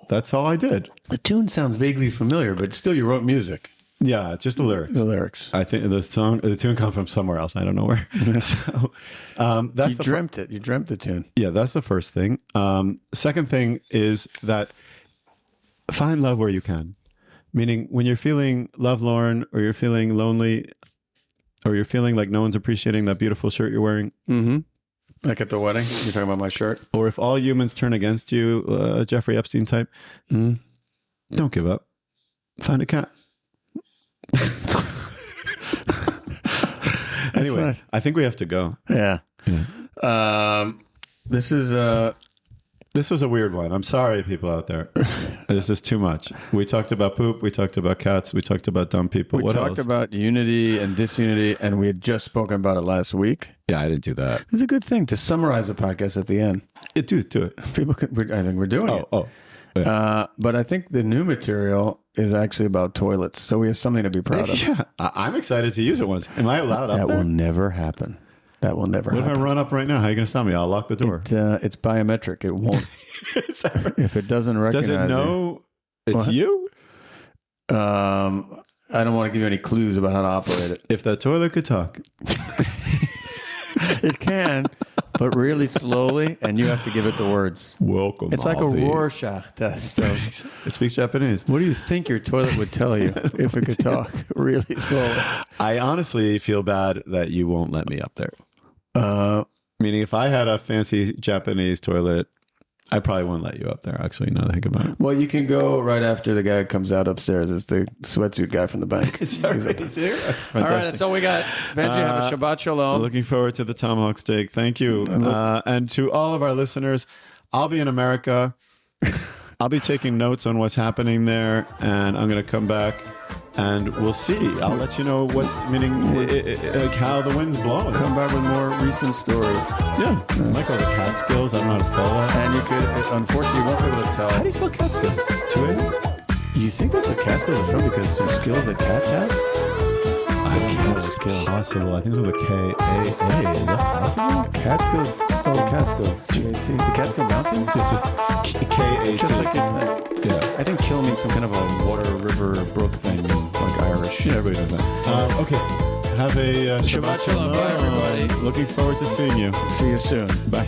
that's all I did. The tune sounds vaguely familiar, but still you wrote music. Yeah, just the lyrics. The lyrics. I think the tune comes from somewhere else. I don't know where. So that's You dreamt it. You dreamt the tune. yeah, that's the first thing. Second thing is that find love where you can. Meaning when you're feeling lovelorn or you're feeling lonely or you're feeling like no one's appreciating that beautiful shirt you're wearing. Mm-hmm. Like at the wedding? You're talking about my shirt? Or if all humans turn against you, Jeffrey Epstein type, don't give up. Find a cat. Anyway, nice. I think we have to go. Yeah. This is This was a weird one. I'm sorry, people out there. This is too much. We talked about poop. We talked about cats. We talked about dumb people. we What talked else? about unity and disunity, and we had just spoken about it last week. Yeah, I didn't do that. It's a good thing to summarize the podcast at the end. Do it. People can, I think we're doing it. Oh. Yeah. But I think the new material is actually about toilets, so we have something to be proud of. Yeah, I'm excited to use it once. Am I allowed up That there? will never happen. That will never What if I happen. run up right now? How are you going to stop me? I'll lock the door. It's biometric. It won't. If it doesn't recognize Does it know it's What? you? I don't want to give you any clues about how to operate it. If that toilet could talk. It can, but really slowly, and you have to give it the words. Welcome. It's like a Rorschach test. It speaks Japanese. What do you think your toilet would tell you if it could talk really slowly? I honestly feel bad that you won't let me up there. Meaning if I had a fancy Japanese toilet, I probably wouldn't let you up there, actually, now that I think about it. Well, you can go right after the guy comes out upstairs. It's the sweatsuit guy from the bank. He's there? All right, that's all we got. Benji, have a Shabbat Shalom. Looking forward to the tomahawk steak. Thank you. And to all of our listeners, I'll be in America. I'll be taking notes on what's happening there, and I'm going to come back And we'll see. I'll let you know what's meaning, how the wind's blowing. Come back with more recent stories. Yeah. Like all the Catskills. I don't know how to spell that. And you could, unfortunately, you won't be able to tell. How do you spell Catskills? 2 A's? You think that's what Catskills is from because some skills that cats have? That's possible. I think it was a K-A-A. Is that possible? Catskills. Oh, Catskills. The Catskill Mountains? It's just K-A-T. Just like it's like, Yeah. I think kill means some kind of a water, river, brook thing, like Irish. Yeah, everybody does that. Okay. Have a Shabbat shalom. Bye, everybody. Looking forward to seeing you. See you soon. Bye.